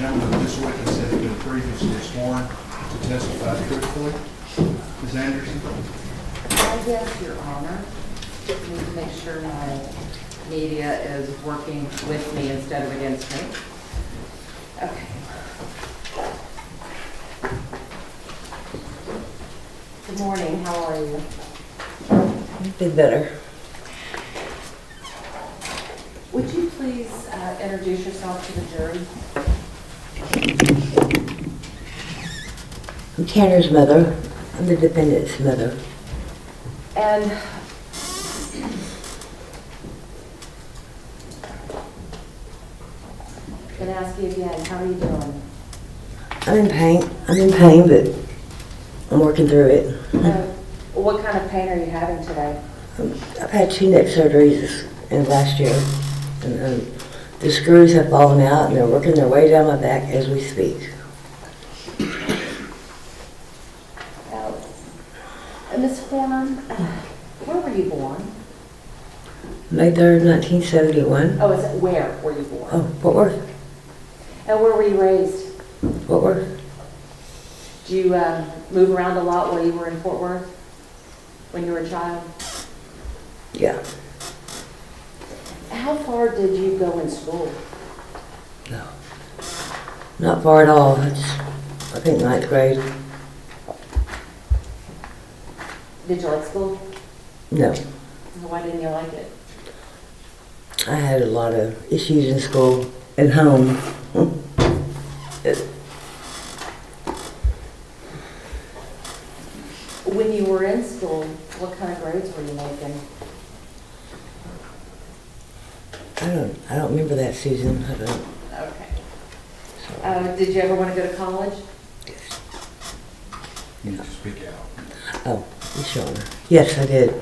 gentlemen, this witness has been previously sworn to testify truthfully. Ms. Anderson? Yes, Your Honor. Just need to make sure my media is working with me instead of against me. Okay. Good morning, how are you? Be better. Would you please introduce yourself to the jury? I'm Tanner's mother. I'm the defendant's mother. And I'm going to ask you again, how are you doing? I'm in pain, but I'm working through it. What kind of pain are you having today? I've had 2 neck surgeries in last year, and the screws have fallen out, and they're working their way down my back as we speak. Ms. Horner, where were you born? May 3rd, 1971. Oh, is it where were you born? Oh, Fort Worth. And where were you raised? Fort Worth. Did you move around a lot while you were in Fort Worth when you were a child? Yeah. How far did you go in school? No. Not far at all. I think 9th grade. Did you like school? No. Why didn't you like it? I had a lot of issues in school and home. When you were in school, what kind of grades were you making? I don't remember that, Susan. I don't. Okay. Did you ever want to go to college? You need to speak out. Oh, you sure? Yes, I did.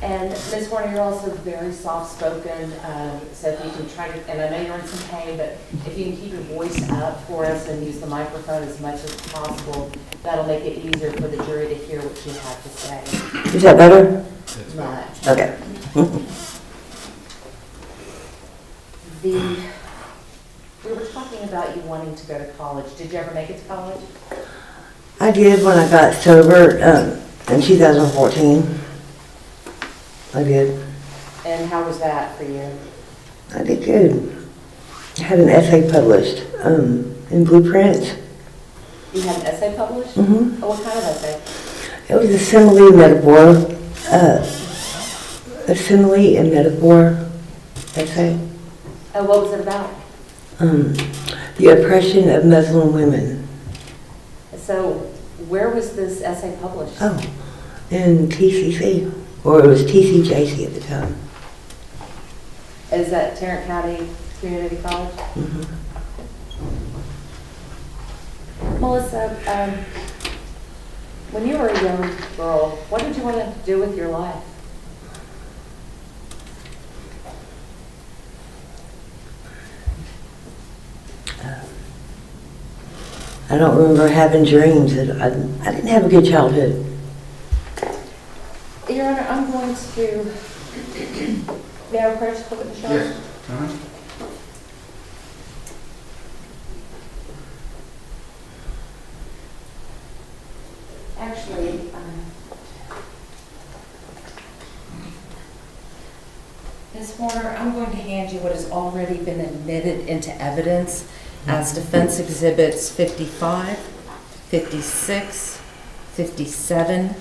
And Ms. Horner, you're also very soft-spoken, so if you can try to, and I know you're in some pain, but if you can keep your voice up for us and use the microphone as much as possible, that'll make it easier for the jury to hear what you have to say. Is that better? That's Much. Okay. We were talking about you wanting to go to college. Did you ever make it to college? I did when I got sober in 2014. I did. And how was that for you? I did good. I had an essay published in Blueprint. You had an essay published? Mm-hmm. Oh, what kind of essay? It was a simile metaphor, a simile and metaphor essay. Oh, what was it about? The oppression of Muslim women. So, where was this essay published? Oh, in TCC, or it was TCJC at the time. Is that Tarrant County Community College? Mm-hmm. Melissa, when you were a young girl, what did you want to do with your life? I don't remember having dreams. I didn't have a good childhood. Your Honor, I'm going to... May I request to look at the show? Yes. Actually, Ms. Horner, I'm going to hand you what has already been admitted into evidence as defense exhibits 55, 56, 57,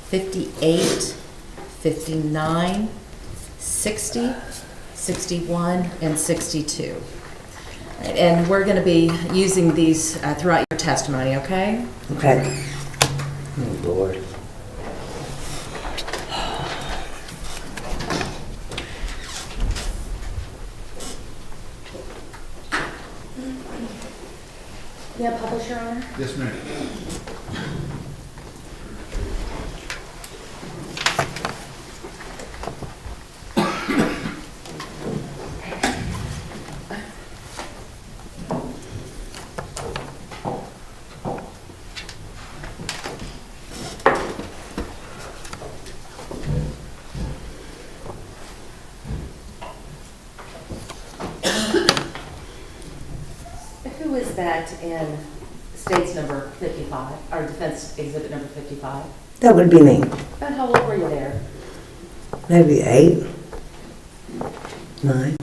58, 59, 60, 61, and 62. And we're going to be using these throughout your testimony, okay? Okay. Oh, Lord. Yeah, publish, Your Honor. Yes, ma'am. Who is that in states number 55, or defense exhibit number 55? That would be me. About how old were you there? Maybe 8, 9.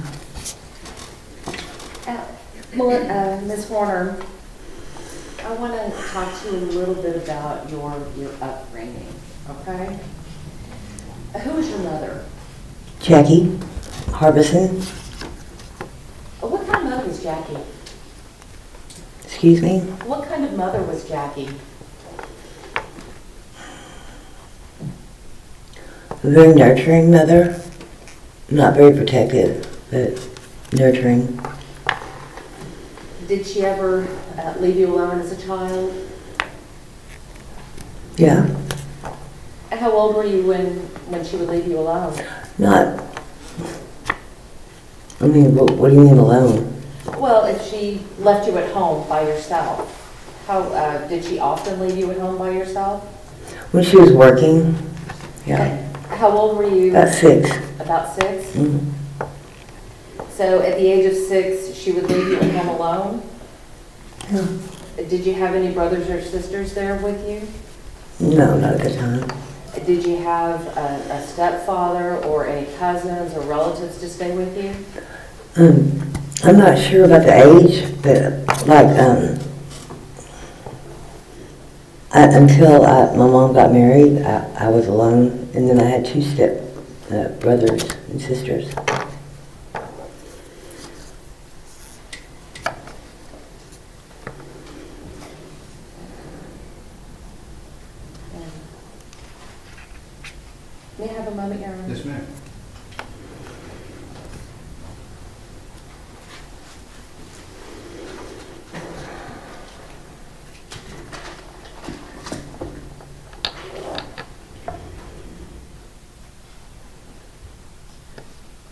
Ms. Warner, I want to talk to you a little bit about your upbringing, okay? Who was your mother? Jackie Harbison. What kind of mother was Jackie? Excuse me? What kind of mother was Jackie? A very nurturing mother. Not very protective, but nurturing. Did she ever leave you alone as a child? Yeah. And how old were you when she would leave you alone? Not, I mean, what do you mean alone? Well, if she left you at home by yourself, how did she often leave you at home by yourself? When she was working, yeah. And how old were you? About 6. About 6? Mhm. So at the age of 6, she would leave you at home alone? Yeah. Did you have any brothers or sisters there with you? No, not at the time. Did you have a stepfather or any cousins or relatives to stay with you? I'm not sure about the age, but like, until my mom got married, I was alone, and then I had 2 step brothers and sisters. May I have a moment, Your Honor? Yes, ma'am.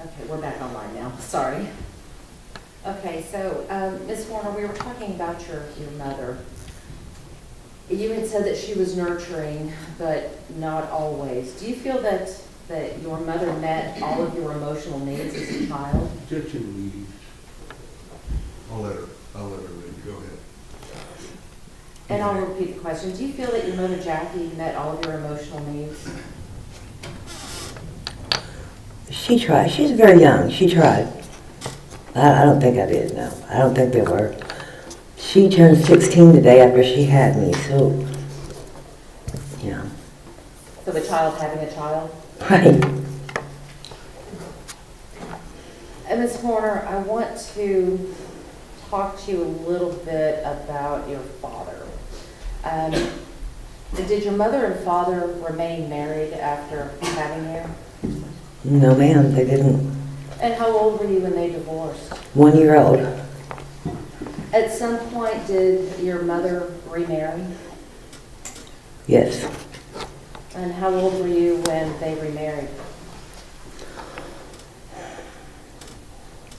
Okay, we're back online now, sorry. Okay, so, Ms. Warner, we were talking about your mother. You had said that she was nurturing, but not always. Do you feel that your mother met all of your emotional needs as a child? Objection, leave. I'll let her read. Go ahead. And I'll repeat the question. Do you feel that your mother, Jackie, met all of your emotional needs? She tried. She's very young. She tried. I don't think I did, no. I don't think they were. She turned 16 the day after she had me, so, yeah. So a child having a child? Right. And Ms. Horner, I want to talk to you a little bit about your father. Did your mother and father remain married after having you? No, ma'am, they didn't. And how old were you when they divorced? 1 year old. At some point, did your mother remarry? Yes. And how old were you when they remarried?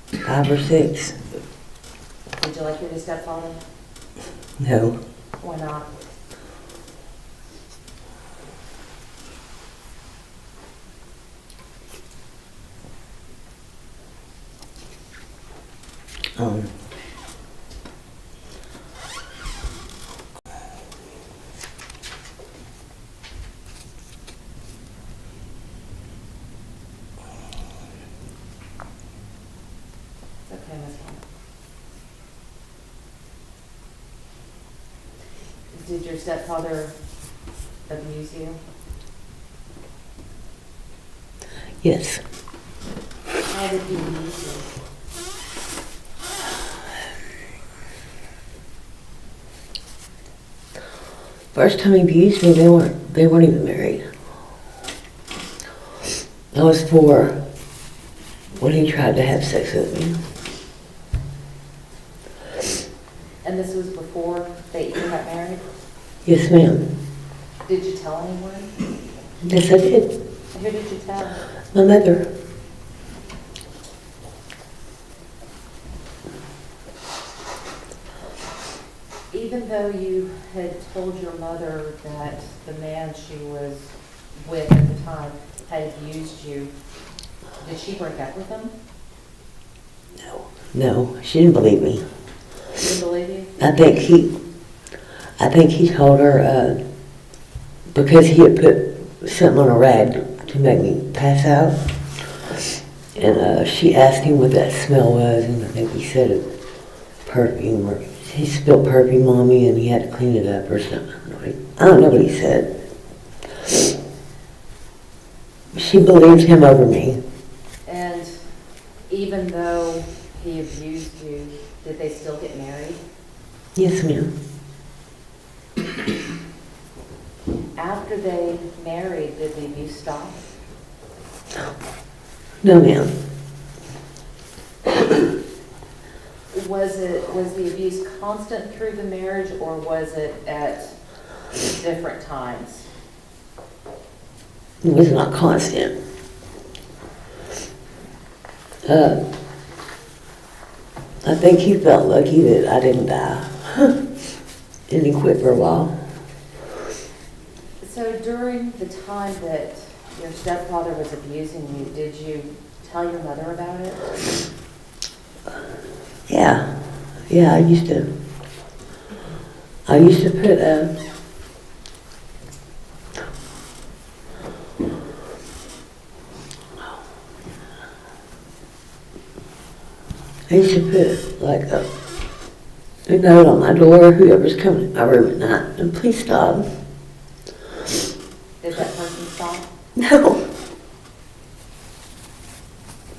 5 or 6. Did you like your new stepfather? No. Why not? Okay, Ms. Horner. Did your stepfather abuse you? Yes. How did he abuse you? First time he abused me, they weren't even married. I was 4 when he tried to have sex with me. And this was before they even got married? Yes, ma'am. Did you tell anyone? Yes, I did. Who did you tell? My mother. Even though you had told your mother that the man she was with at the time had abused you, did she break up with him? No, she didn't believe me. didn't believe you? I think he told her, because he had put something on a rag to make me pass out. And she asked him what that smell was, and I think he said it, perfume, or he spilled perfume on me and he had to clean it up or something. I don't know what he said. She believed him over me. And even though he abused you, did they still get married? Yes, ma'am. After they married, did the abuse stop? No, ma'am. Was the abuse constant through the marriage, or was it at different times? It was not constant. I think he felt lucky that I didn't die. And he quit for a while. So during the time that your stepfather was abusing you, did you tell your mother about it? Yeah. Yeah, I used to put, like a note on my door, whoever's coming to my room at night, and please stop. Did that person stop? No.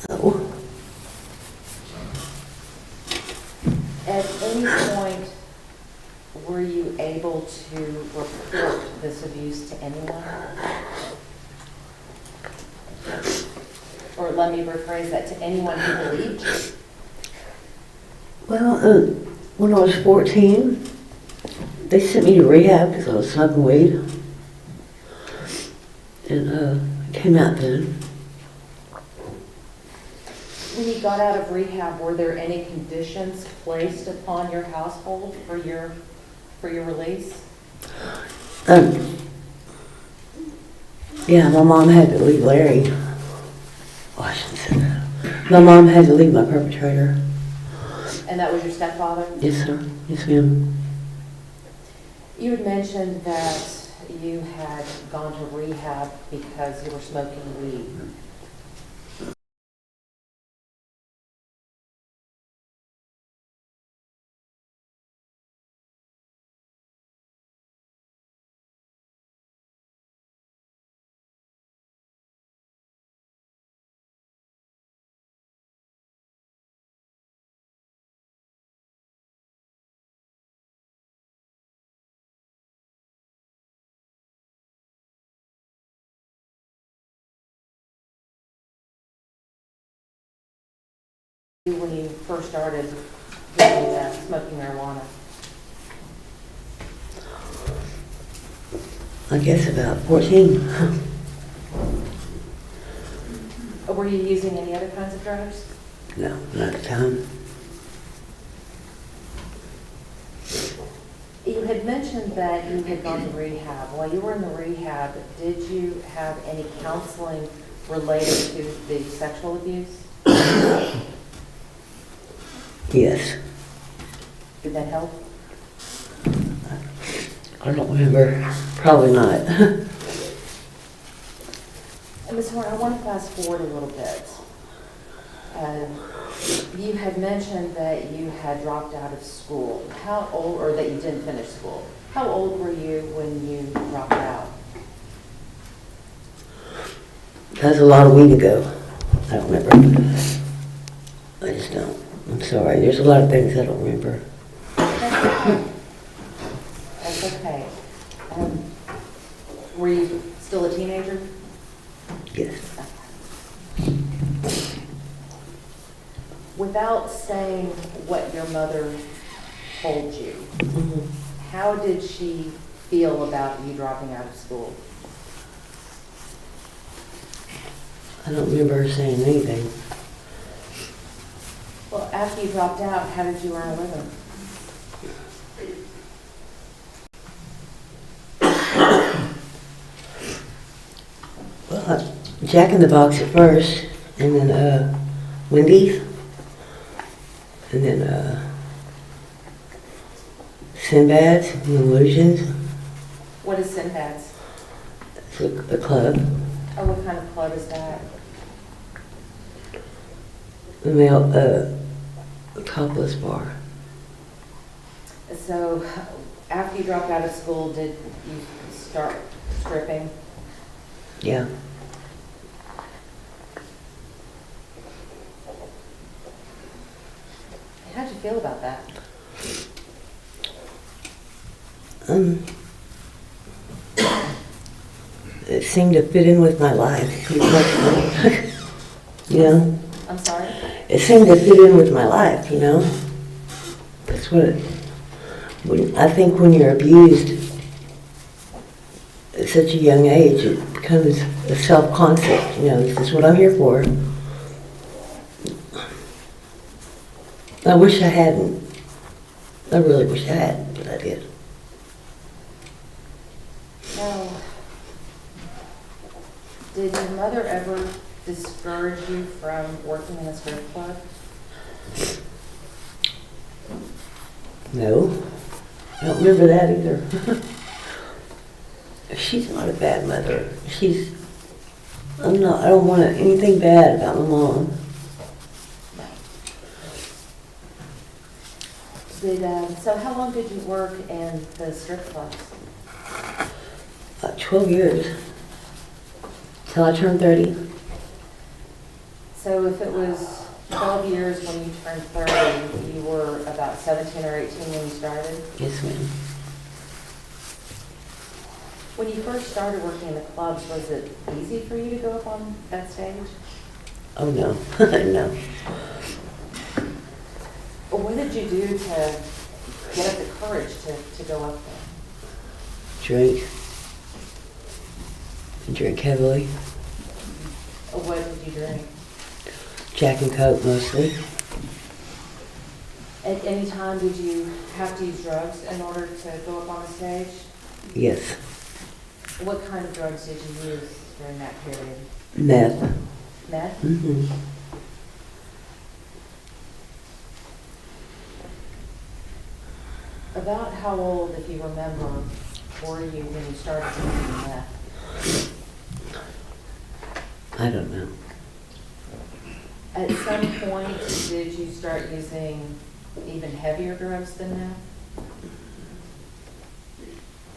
No. At any point, were you able to report this abuse to anyone? Or let me rephrase that, to anyone who believed you? Well, when I was 14, they sent me to rehab because I was smoking weed. And I came out then. When you got out of rehab, were there any conditions placed upon your household for your release? Yeah, my mom had to leave Larry. Oh, I shouldn't say that. My mom had to leave my perpetrator. And that was your stepfather? Yes, sir. Yes, ma'am. You had mentioned that you had gone to rehab because you were smoking weed. When you first started smoking marijuana? I guess about 14. Were you using any other kinds of drugs? No, not at the time. You had mentioned that you had gone to rehab. While you were in the rehab, did you have any counseling related to the sexual abuse? Yes. Did that help? I don't remember. Probably not. And Ms. Horn, I want to fast forward a little bit. You had mentioned that you had dropped out of school. How old, or that you didn't finish school. How old were you when you dropped out? That was a lot of weed ago. I don't remember. I just don't. I'm sorry. There's a lot of things I don't remember. That's okay. Were you still a teenager? Yes. Without saying what your mother told you, how did she feel about you dropping out of school? I don't remember her saying anything. Well, after you dropped out, how did you earn a living? Well, Jack in the Box at first, and then Wendy's, and then Sinbad's, Illusions, What is Sinbad's? it's a club, Oh, what kind of club is that? a male, topless bar. So, after you dropped out of school, did you start stripping? Yeah. How'd you feel about that? It seemed to fit in with my life pretty much. You know, I'm sorry? it seemed to fit in with my life, you know. That's what I think when you're abused at such a young age, it becomes a self-concept, you know, this is what I'm here for. I wish I hadn't. I really wish I hadn't, but I did. Now, did your mother ever discourage you from working in a strip club? No, I don't remember that either. She's not a bad mother. I don't want anything bad about my mom. So how long did you work in the strip clubs? 12 years, till I turned 30. So if it was 12 years when you turned 30, you were about 17 or 18 when you started? Yes, ma'am. When you first started working in the clubs, was it easy for you to go up on that stage? Oh, no, no. Or what did you do to get up the courage to go up there? Drink heavily. Or what did you drink? Jack and Coke mostly. At any time did you have to use drugs in order to go up on the stage? Yes. What kind of drugs did you use during that period? Meth. Meth? Mm-hmm. About how old, if you remember, were you when you started using meth? I don't know. At some point, did you start using even heavier drugs than meth?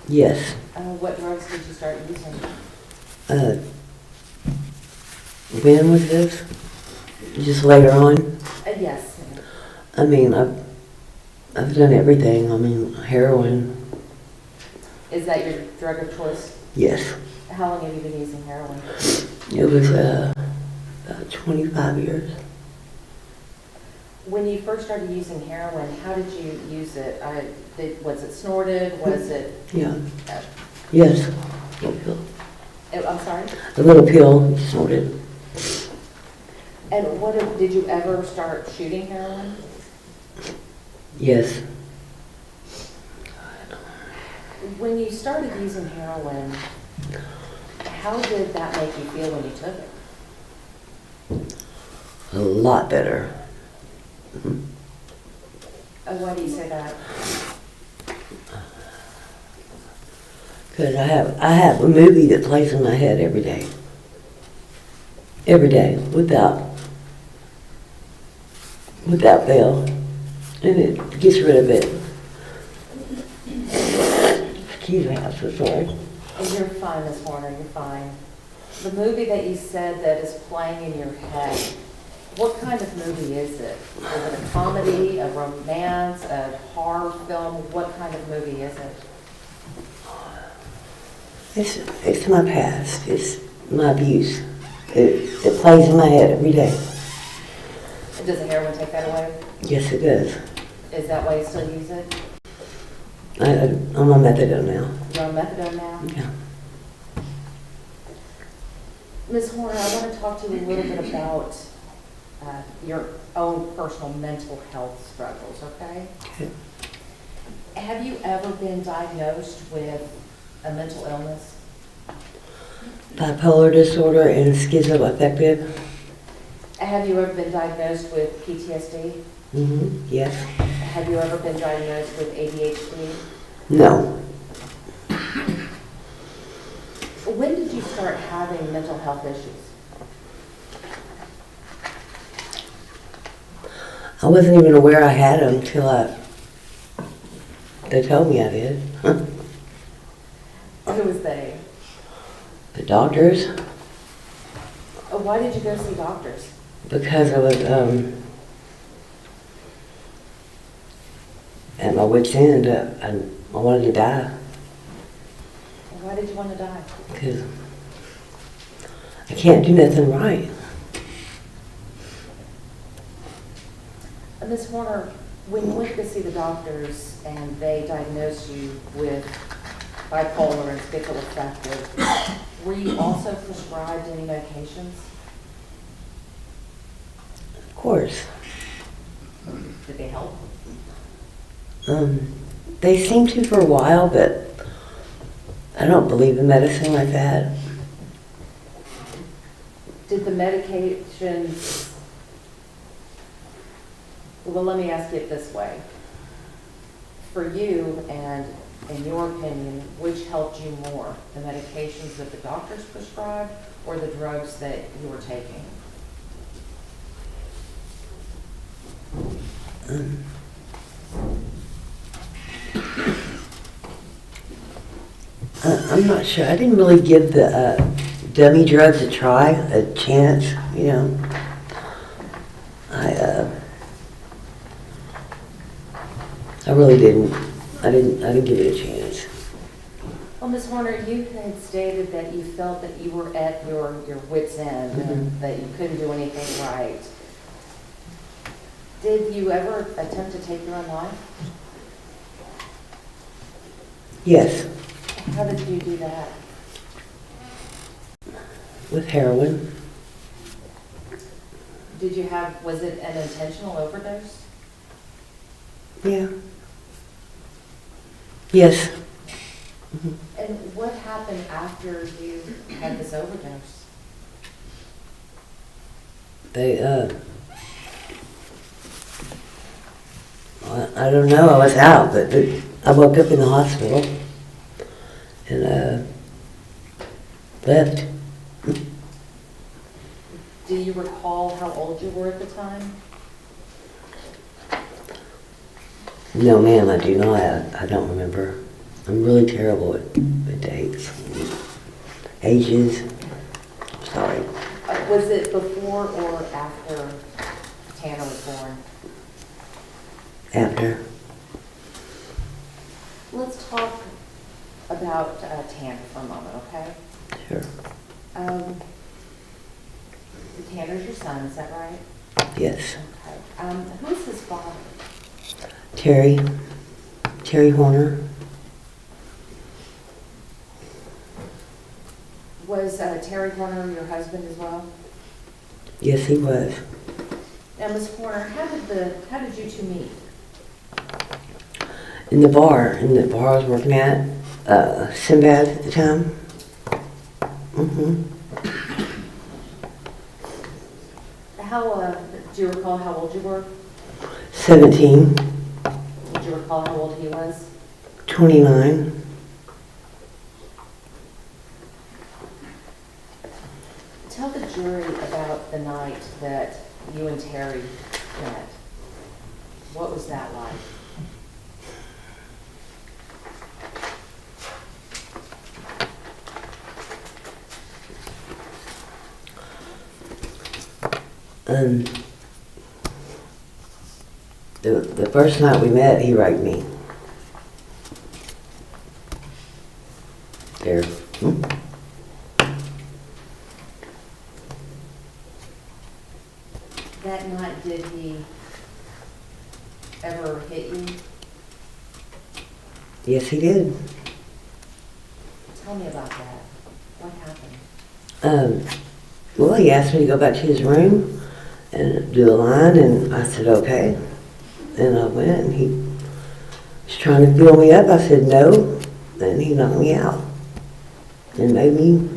Yes. What drugs did you start using? When was this? Just later on? Yes. I mean, I've done everything. I mean, heroin. Is that your drug of choice? Yes. How long have you been using heroin? It was about 25 years. When you first started using heroin, how did you use it? Was it snorted? Was it? Yeah. Yes. Little pill. I'm sorry? A little pill, snorted. And did you ever start shooting heroin? Yes. When you started using heroin, how did that make you feel when you took it? A lot better. Mhm. Why do you say that? Because I have a movie that plays in my head every day. Every day, without fail. And it gets rid of it. Excuse me, I'm so sorry. You're fine, Miss Warner, you're fine. The movie that you said that is playing in your head, what kind of movie is it? Is it a comedy, a romance, a horror film? What kind of movie is it? It's my past. It's my abuse. It plays in my head every day. Does the heroin take that away? Yes, it does. Is that why you still use it? I'm on methadone now. You're on methadone now? Yeah. Ms. Horner, I want to talk to you a little bit about your own personal mental health struggles, okay? Okay. Have you ever been diagnosed with a mental illness? Bipolar disorder and schizoaffective. Have you ever been diagnosed with PTSD? Mm-hmm. Yes. Have you ever been diagnosed with ADHD? No. When did you start having mental health issues? I wasn't even aware I had them until they told me I did. Who was they? The doctors, Why did you go see doctors? because I was at my wit's end. I wanted to die Why did you want to die? because I can't do nothing right. Ms. Horner, when you went to see the doctors and they diagnosed you with bipolar and schizoaffective, were you also prescribed any medications? Of course. Did they help? They seemed to for a while, but I don't believe in medicine like that. Did the medications, well, let me ask it this way. For you, and in your opinion, which helped you more? The medications that the doctors prescribed or the drugs that you were taking? I'm not sure. I didn't really give the dummy drugs a try, a chance, you know. I really didn't. I didn't give it a chance. Well, Ms. Horner, you had stated that you felt that you were at your wit's end and that you couldn't do anything right. Did you ever attempt to take your own life? Yes, How did you do that? with heroin. Was it an intentional overdose? Yeah. Yes. And what happened after you had this overdose? They, I don't know, I was out, but I woke up in the hospital and left. Do you recall how old you were at the time? No, ma'am, I do not. I don't remember. I'm really terrible at dates, ages. Sorry. Was it before or after Tanner was born? After. Let's talk about Tanner for a moment, okay? Sure. Tanner's your son, is that right? Yes. Okay. Who's his father? Terry Horner. Was Terry Horner your husband as well? Yes, he was. Now, Ms. Horner, how did you two meet? In the bar I was working at, Sinbad at the time. Do you recall how old you were? 17, Did you recall how old he was? 29. Tell the jury about the night that you and Terry met. What was that like? The first night we met, he raped me. There. That night, did he ever hit you? Yes, he did. Tell me about that. What happened? Well, he asked me to go back to his room and do a line, and I said, okay. And I went, and he was trying to fill me up. I said, no. And he knocked me out and made me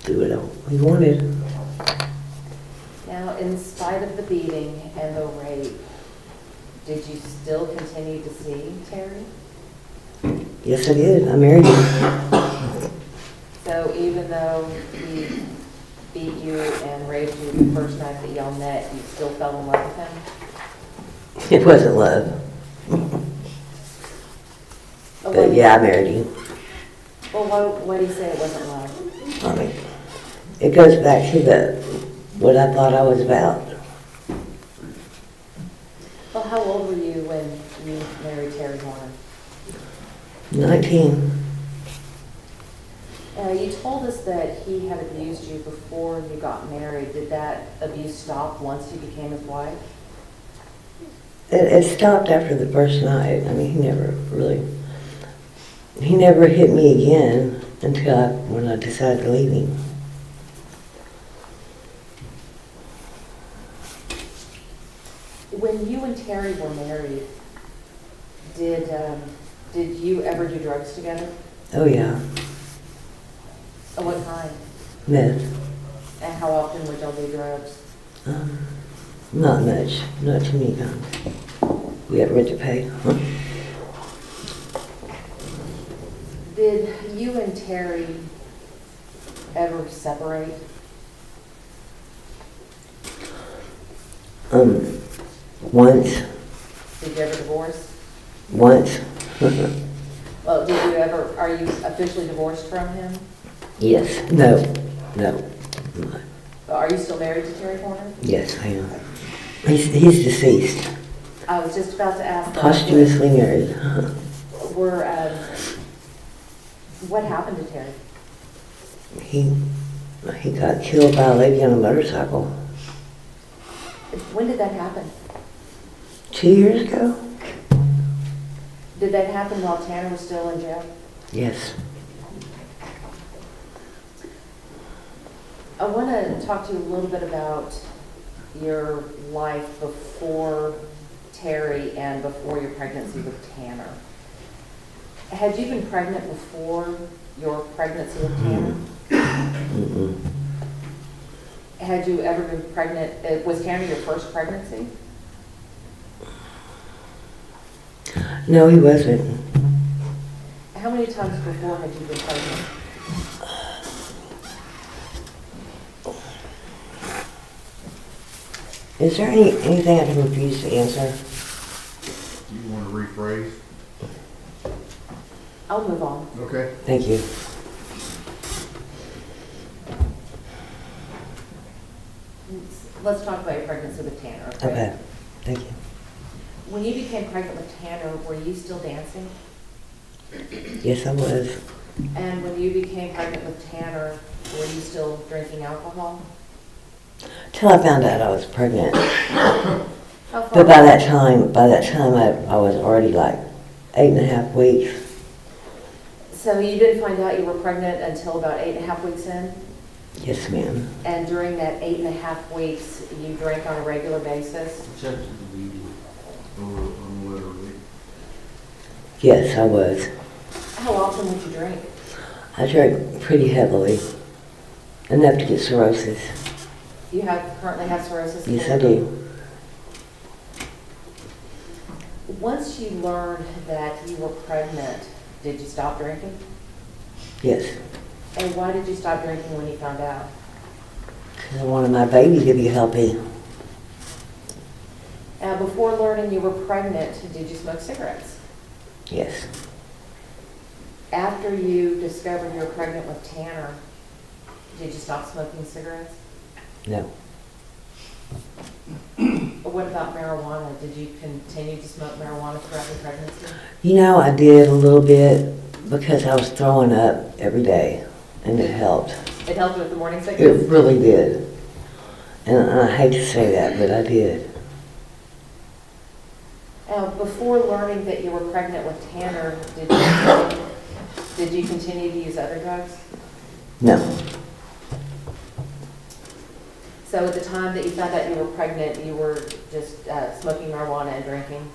do what he wanted. Now, in spite of the beating and the rape, did you still continue to see Terry? Yes, I did. I married him. So even though he beat you and raped you the first night that y'all met, you still fell in love with him? It wasn't love. But yeah, I married him. Well, why do you say it wasn't love? I mean, it goes back to what I thought I was about. Well, how old were you when you married Terry Horner? 19. You told us that he had abused you before you got married. Did that abuse stop once you became his wife? It stopped after the first night. I mean, he never hit me again until when I decided to leave him. When you and Terry were married, did you ever do drugs together? Oh yeah, Of what kind? meth. And how often would y'all do drugs? Not much, not too many times. We had rent to pay. Huh? Did you and Terry ever separate? Once. Did you ever divorce? Once. Well, are you officially divorced from him? Yes. No. No. Are you still married to Terry Horner? Yes, I am. He's deceased. I was just about to ask that. Posthumously married. What happened to Terry? He got killed by a lady on a motorcycle. When did that happen? 2 years ago? Did that happen while Tanner was still in jail? Yes. I want to talk to you a little bit about your life before Terry and before your pregnancy with Tanner. Had you been pregnant before your pregnancy with Tanner? Mm-mm. Had you ever been pregnant? Was Tanner your first pregnancy? No, he wasn't. How many times before had you been pregnant? Is there anything I can refuse to answer? You want to rephrase? I'll move on. Okay. Thank you. Let's talk about your pregnancy with Tanner, okay? Okay. Thank you. When you became pregnant with Tanner, were you still dancing? Yes, I was. And when you became pregnant with Tanner, were you still drinking alcohol? Till I found out I was pregnant. How far? But by that time, I was already like 8.5 weeks. So you didn't find out you were pregnant until about 8.5 weeks in? Yes, ma'am. And during that 8.5 weeks, you drank on a regular basis? Yes, I was. How often would you drink? I drank pretty heavily. Enough to get cirrhosis. You currently have cirrhosis? Yes, I do. Once you learned that you were pregnant, did you stop drinking? Yes. And why did you stop drinking when you found out? Because I wanted my baby to be healthy. Before learning you were pregnant, did you smoke cigarettes? Yes. After you discovered you were pregnant with Tanner, did you stop smoking cigarettes? No. What about marijuana? Did you continue to smoke marijuana throughout your pregnancy? You know, I did a little bit because I was throwing up every day, and it helped. It helped with the morning It sickness? really did. And I hate to say that, but I did. Before learning that you were pregnant with Tanner, did you continue to use other drugs? No. So at the time that you found out you were pregnant, you were just smoking marijuana and drinking?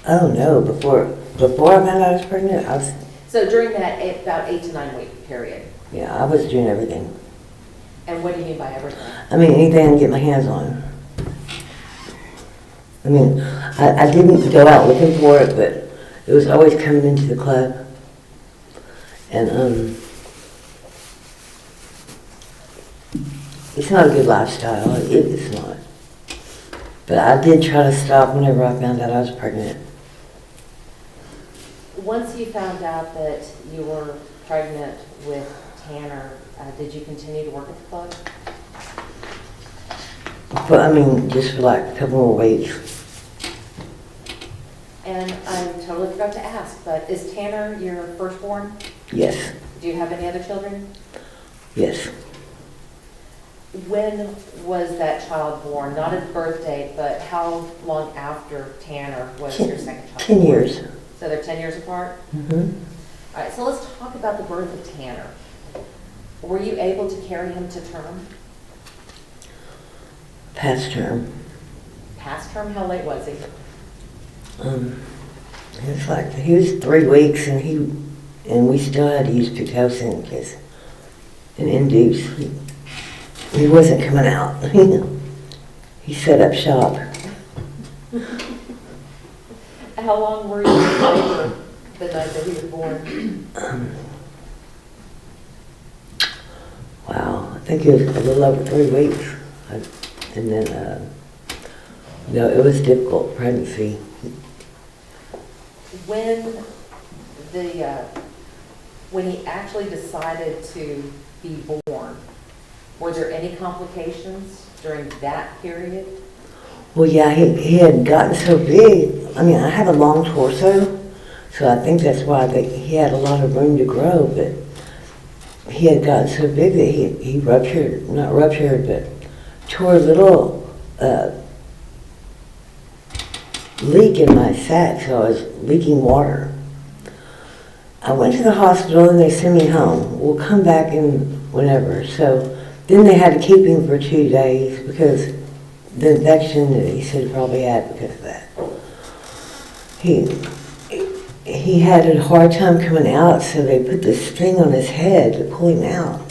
Oh no, before I found out I was pregnant, I was, So during that about 8 to 9 week period. yeah, I was doing everything. And what do you mean by everything? I mean, anything I can get my hands on. I mean, I didn't go out looking for it, but it was always coming into the club. And it's not a good lifestyle. It's not. But I did try to stop whenever I found out I was pregnant. Once you found out that you were pregnant with Tanner, did you continue to work at the club? But I mean, just for like a couple more weeks. And I totally forgot to ask, but is Tanner your firstborn? Yes, Do you have any other children? yes. When was that child born? Not at birth date, but how long after Tanner was your second child? 10 born? years. So they're 10 years apart? Mm-hmm. All right, so let's talk about the birth of Tanner. Were you able to carry him to term? Past term. Past term, how late was he? It's like he was 3 weeks, and we still had to use Pitocin because and induce. He wasn't coming out. He set up shop. How long were you in labor the night that he was born? Wow, I think it was a little over 3 weeks. And then, no, it was difficult pregnancy. When he actually decided to be born, were there any complications during that period? Well, yeah, he had gotten so big. I mean, I have a long torso, so I think that's why he had a lot of room to grow, but he had gotten so big that he ruptured, not ruptured, but tore a little leak in my sac, so I was leaking water. I went to the hospital and they sent me home. We'll come back in whenever. So then they had to keep him for 2 days because the infection that he said he probably had because of that. He had a hard time coming out, so they put this thing on his head to pull him out.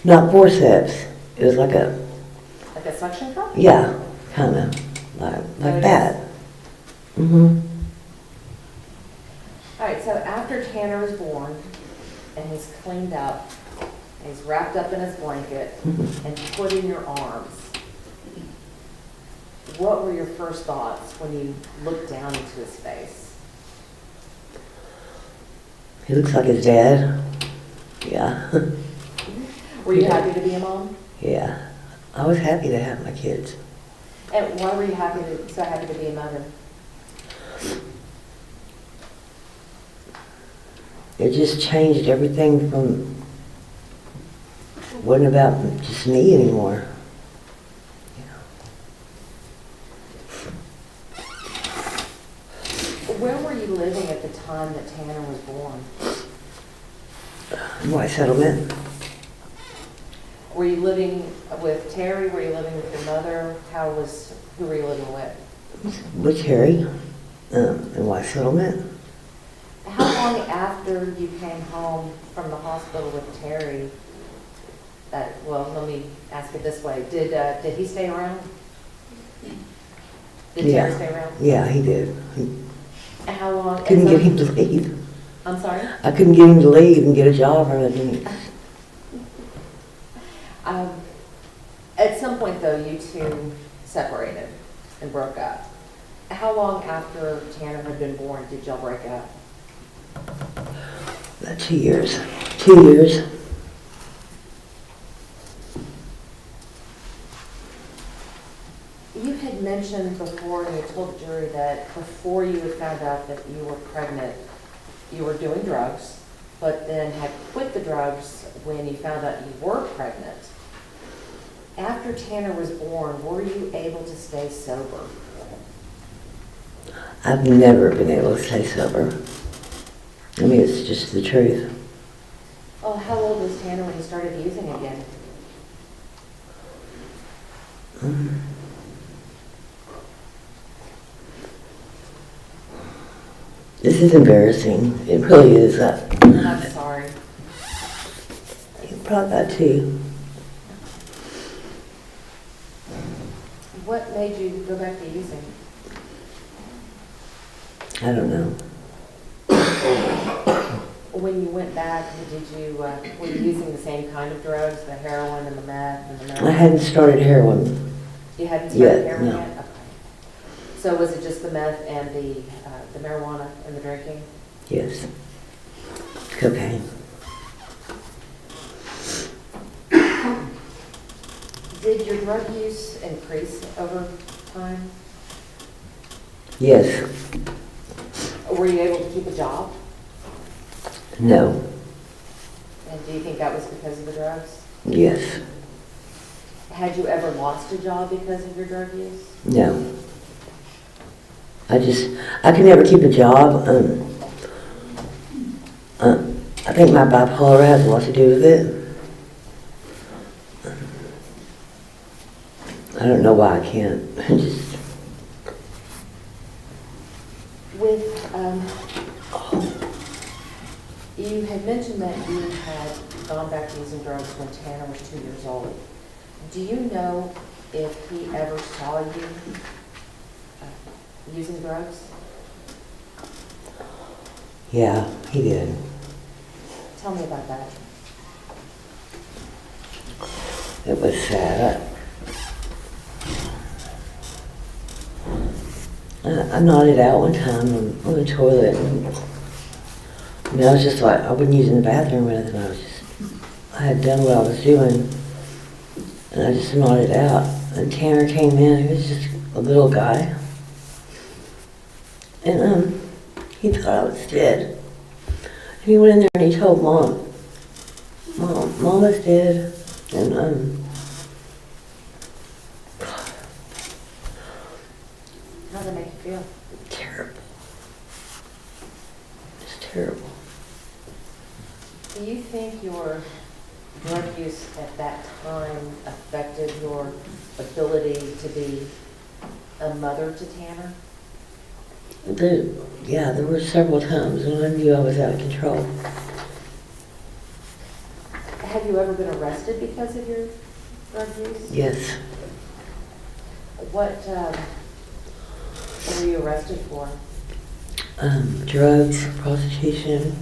Not forceps. It was like a... Like a suction cup? Yeah, kind of. Like that. Mm-hmm. All right, so after Tanner was born, and he's cleaned up, and he's wrapped up in his blanket, and put in your arms, what were your first thoughts when you looked down into his face? He looks like his dad. Yeah. Were you happy to be a mom? Yeah. I was happy to have my kids. And why were you so happy to be a mother? It just changed everything from, wasn't about just me anymore. Where were you living at the time that Tanner was born? White settlement. Were you living with Terry? Were you living with your mother? Who were you living with? With Terry, in White settlement. How long after you came home from the hospital with Terry, let me ask it this way, did he stay around? Did Terry stay around? Yeah, he did. How long? Couldn't get him to leave. I'm sorry? I couldn't get him to leave and get a job or anything. At some point, though, you two separated and broke up. How long after Tanner had been born did y'all break up? 2 years. 2 years. You had mentioned before, and you told the jury that before you had found out that you were pregnant, you were doing drugs, but then had quit the drugs when you found out you were pregnant. After Tanner was born, were you able to stay sober? I've never been able to stay sober. I mean, it's just the truth. Oh, how old was Tanner when he started using again? This is embarrassing. It really is. I'm sorry. Probably about 2. What made you go back to using? I don't know. When you went back, were you using the same kind of drugs, the heroin and the meth and the I marijuana? hadn't started heroin. You hadn't started Yeah, heroin no. yet? Okay. So was it just the meth and the marijuana and the drinking? Yes. Cocaine. Did your drug use increase over time? Yes. Were you able to keep a job? No. And do you think that was because of the drugs? Yes. Had you ever lost a job because of your drug use? No. I could never keep a job. I think my bipolar has a lot to do with it. I don't know why I can't. You had mentioned that you had gone back to using drugs when Tanner was 2 years old. Do you know if he ever saw you using drugs? Yeah, he did. Tell me about that. It was sad. I nodded out one time on the toilet. And I was just like, I wasn't using the bathroom or anything. I had done what I was doing. And I just nodded out. And Tanner came in. He was just a little guy. And he thought I was dead. And he went in there and he told Mom was dead. And How did it make you feel? terrible. Just terrible. Do you think your drug use at that time affected your ability to be a mother to Tanner? There were several times when I knew I was out of control. Have you ever been arrested because of your drug use? Yes. What were you arrested for? Drugs, prostitution.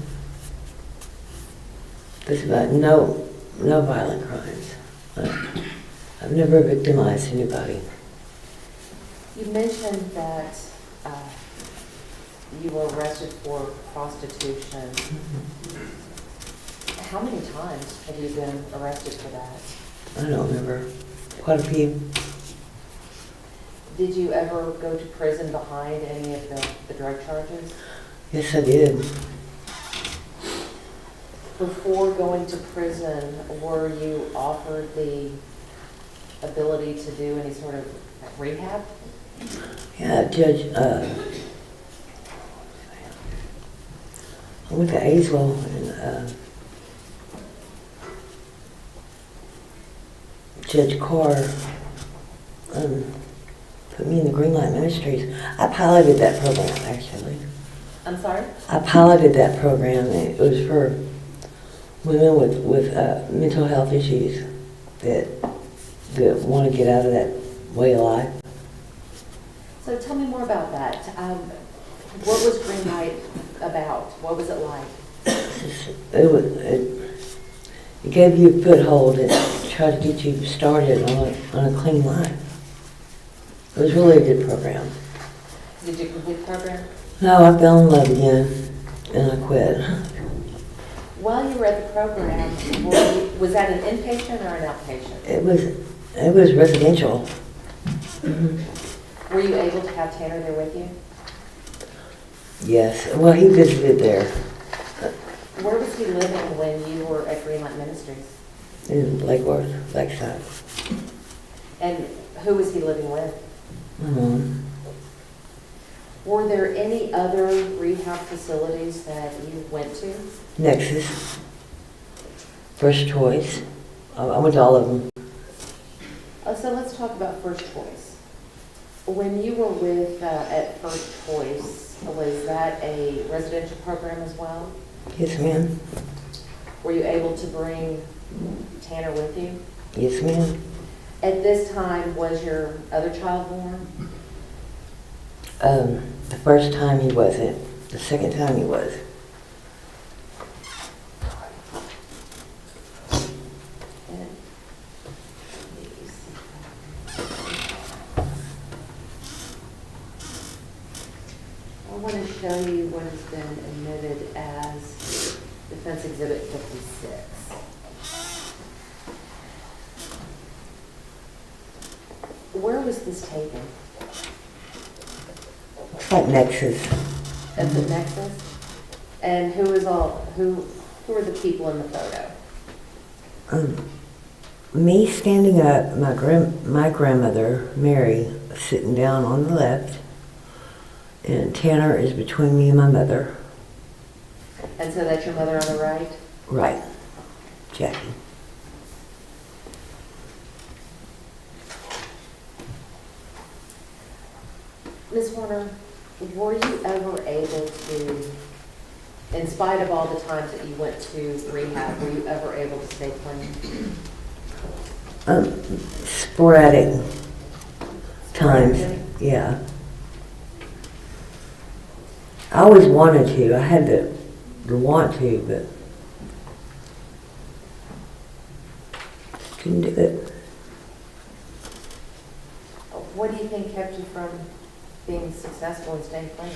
There's about no violent crimes. I've never victimized anybody. You mentioned that you were arrested for prostitution. How many times have you been arrested for that? I don't remember. Quite a few. Did you ever go to prison behind any of the drug charges? Yes, I did. Before going to prison, were you offered the ability to do any sort of rehab? Yeah, Judge, I went to Azewell and Judge Carr put me in the Green Light Ministries. I piloted that program, actually. I'm sorry? I piloted that program. It was for women with mental health issues that want to get out of that way of life. So tell me more about that. What was Green Light about? What was it like? It gave you a foothold and tried to get you started on a clean life. It was really a good program. Did you complete the program? No, I fell in love again and I quit. While you were at the program, was that an inpatient or an outpatient? It was residential. Mm-hmm. Were you able to have Tanner there with you? Yes. Well, he visited there Where was he living when you were at Green Light Ministries? in Lake Worth, Lakeside. And who was he living with? My mom. Were there any other rehab facilities that you went to? Nexus. First Choice. I went to all of them. So let's talk about First Choice. When you were with at First Choice, was that a residential program as well? Yes, ma'am. Were you able to bring Tanner with you? Yes, ma'am. At this time, was your other child born? The first time he wasn't. The second time he was. I want to show you what has been admitted as Defense Exhibit 56. Where was this taken? It's like Nexus. At the Nexus? And who are the people in the photo? Me standing up, my grandmother, Mary, sitting down on the left, and Tanner is between me and my mother. And so that's your mother on the right? Right. Jackie. Ms. Warner, were you ever able to, in spite of all the times that you went to rehab, were you ever able to stay clean? Sporadic times, Sporadically? yeah. I always wanted to. I had the want to, but couldn't do it. What do you think kept you from being successful and staying clean?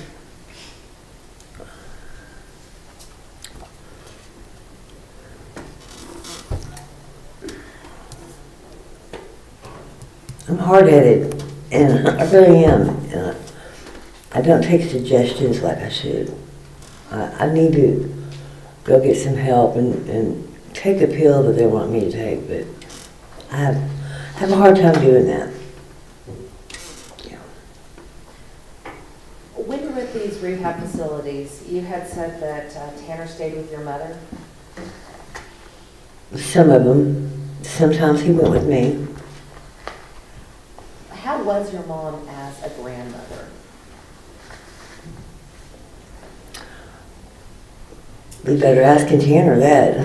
I'm hard-headed, and I really am. And I don't take suggestions like I should. I need to go get some help and take a pill that they want me to take, but I have a hard time doing that. Yeah. When you were at these rehab facilities, you had said that Tanner stayed with your mother. Some of them. Sometimes he went with me. How was your mom as a grandmother? We better ask Tanner that.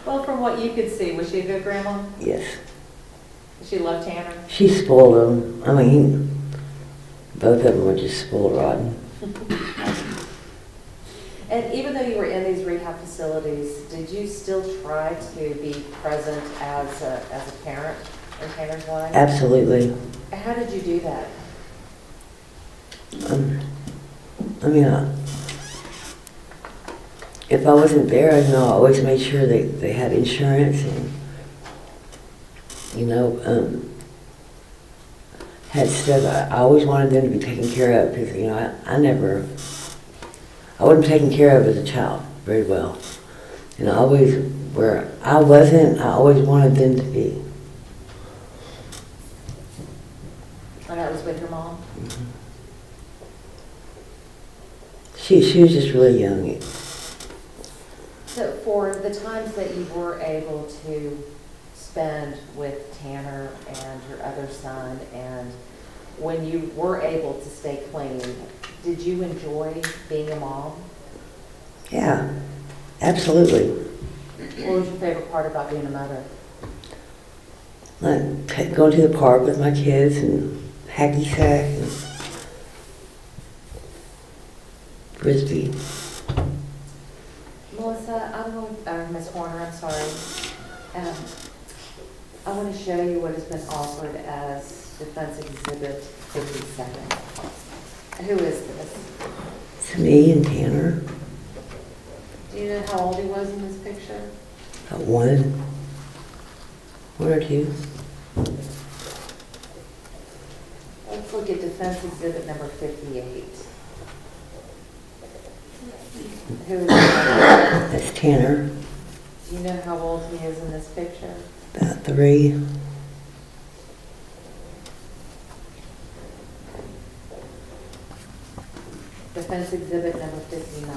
Well, from what you could see, was she a good grandma? Yes. She loved Tanner? She spoiled him. I mean, both of them were just spoiled rotten. And even though you were in these rehab facilities, did you still try to be present as a parent in Tanner's life? Absolutely. How did you do that? I mean, if I wasn't there, I always made sure they had insurance and, had stuff. I always wanted them to be taken care of because, I wasn't taken care of as a child very well. And where I wasn't, I always wanted them to be. And that was with your mom? Mm-hmm. She was just really young. So for the times that you were able to spend with Tanner and your other son, and when you were able to stay clean, did you enjoy being a mom? Yeah, absolutely. What was your favorite part about being a mother? Like going to the park with my kids and hacky sack and frisbee. Melissa, Ms. Horner, I'm sorry. I want to show you what has been offered as Defense Exhibit 57. Who is this? It's me and Tanner. Do you know how old he was in this picture? About one or two. Let's look at Defense Exhibit number 58. Who is that? That's Tanner. Do you know how old he is in this picture? About 3. Defense Exhibit number 59.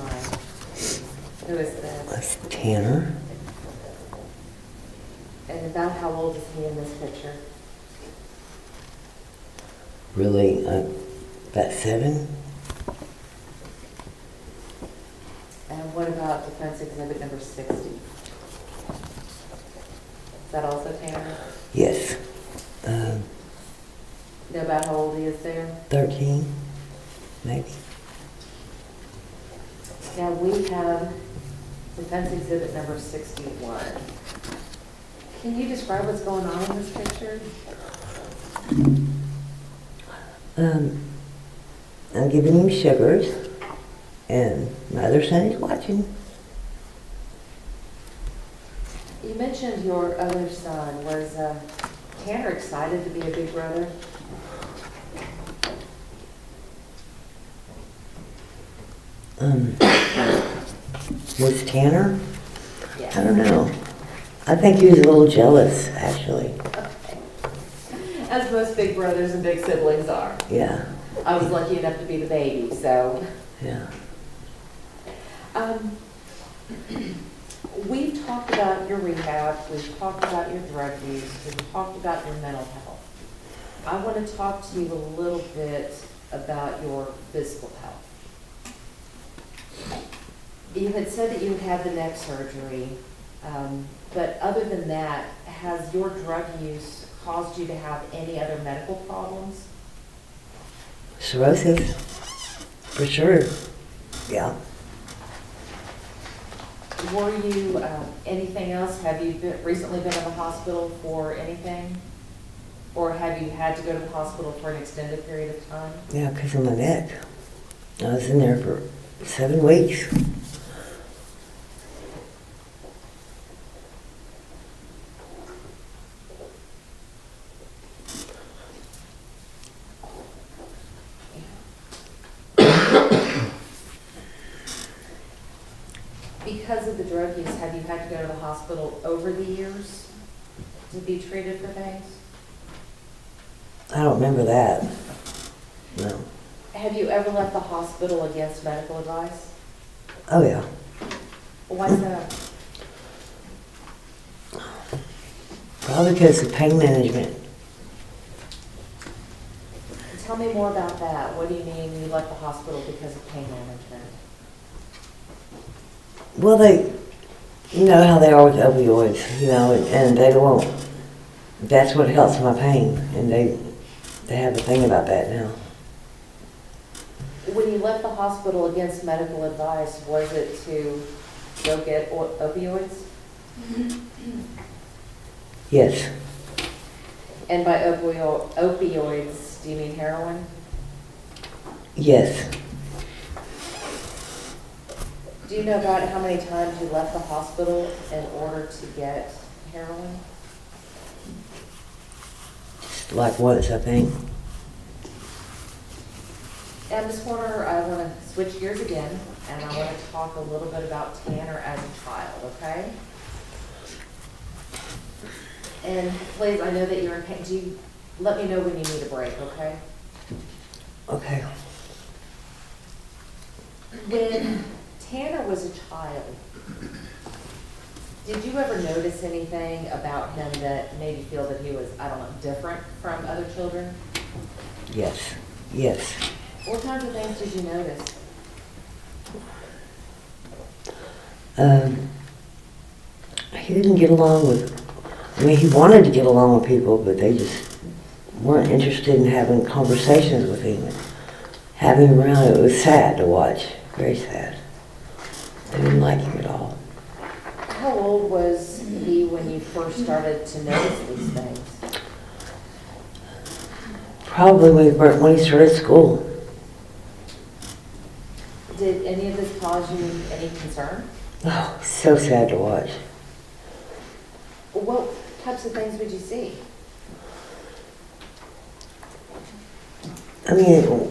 Who is this? That's Tanner. And about how old is he in this picture? Really, about 7. And what about Defense Exhibit number 60? Is that also Tanner? Yes. Know about how old he is there? 13. maybe. Now, we have defense exhibit number 61. Can you describe what's going on in this picture? I'm giving him sugars, and my other son is watching. You mentioned your other son. Was Tanner excited to be a big brother? Was Tanner? Yeah. I don't know. I think he was a little jealous, actually. Okay. As most big brothers and big siblings are. Yeah, I was lucky enough to be the baby, so. yeah. We've talked about your rehab, we've talked about your drug use, we've talked about your mental health. I want to talk to you a little bit about your physical health. You had said that you had had the neck surgery, but other than that, has your drug use caused you to have any other medical problems? Cirrhosis, for sure. Yeah. Were you, anything else? Have you recently been in the hospital for anything? Or have you had to go to the hospital for an extended period of time? Yeah, because of my neck. I was in there for 7 weeks. Because of the drug use, have you had to go to the hospital over the years to be treated for things? I don't remember that. No. Have you ever left the hospital against medical advice? Oh, yeah. Why's that? Probably because of pain management. Tell me more about that. What do you mean you left the hospital because of pain management? Well, you know how they are with opioids, and they won't. That's what helps my pain, and they have a thing about that now. When you left the hospital against medical advice, was it to go get opioids? Yes. And by opioids, do you mean heroin? Yes. Do you know about how many times you left the hospital in order to get heroin? Like once, I think. And Ms. Horner, I want to switch gears again, and I want to talk a little bit about Tanner as a child, okay? And please, I know that you're in pain. Do you let me know when you need a break, okay? Okay. When Tanner was a child, did you ever notice anything about him that made you feel that he was, I don't know, different from other children? Yes. Yes. What kinds of things did you notice? He didn't get along with, he wanted to get along with people, but they just weren't interested in having conversations with him. Having him around, it was sad to watch. Very sad. They didn't like him at all. How old was he when you first started to notice these things? Probably when he started school. Did any of this cause you any concern? Oh, so sad to watch. What types of things would you see? I mean,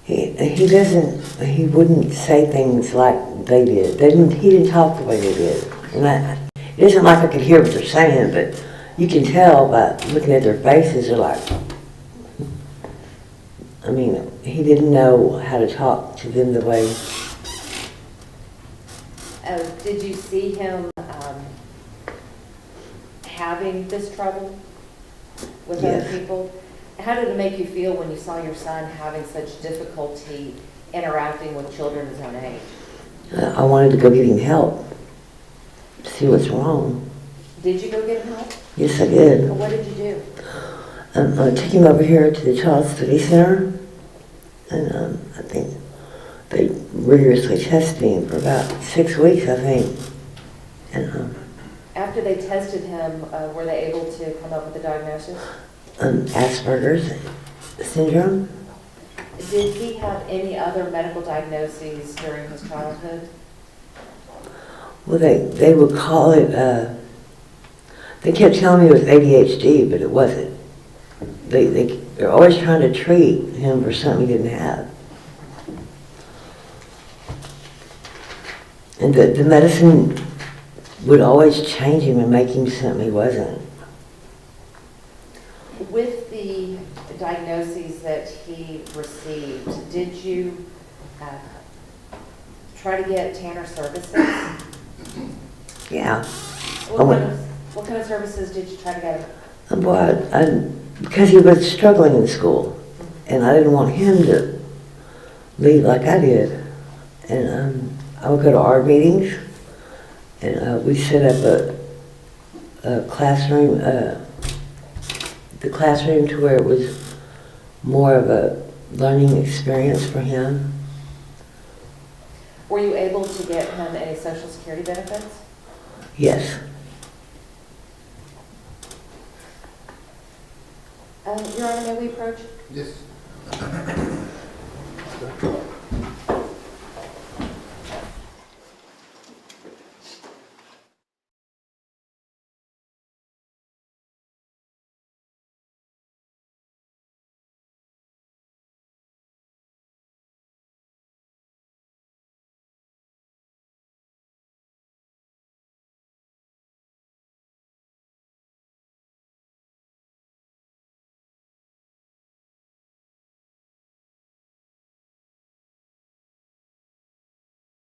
he wouldn't say things like they did. He didn't talk the way they did. And it isn't like I could hear what they're saying, but you can tell by looking at their faces, they're like, he didn't know how to talk to them the way. Did you see him having this trouble with Yes. other people? How did it make you feel when you saw your son having such difficulty interacting with children his own age? I wanted to go get him help, see what's wrong. Did you go get him help? Yes, I did. Or what did you do? I took him over here to the Child Study Center, and I think they rigorously tested him for about 6 weeks, I think. And After they tested him, were they able to come up with a diagnosis? Asperger's syndrome. Did he have any other medical diagnoses during his childhood? Well, they would call it, they kept telling me it was ADHD, but it wasn't. They're always trying to treat him for something he didn't have. And the medicine would always change him and make him something he wasn't. With the diagnoses that he received, did you try to get Tanner services? Yeah. What kind of services did you try to get him? Well, because he was struggling in school, and I didn't want him to lead like I did. And I would go to our meetings, and we set up a classroom, the classroom to where it was more of a learning experience for him. Were you able to get him any Social Security benefits? Yes. Your Honor, may we approach? Yes.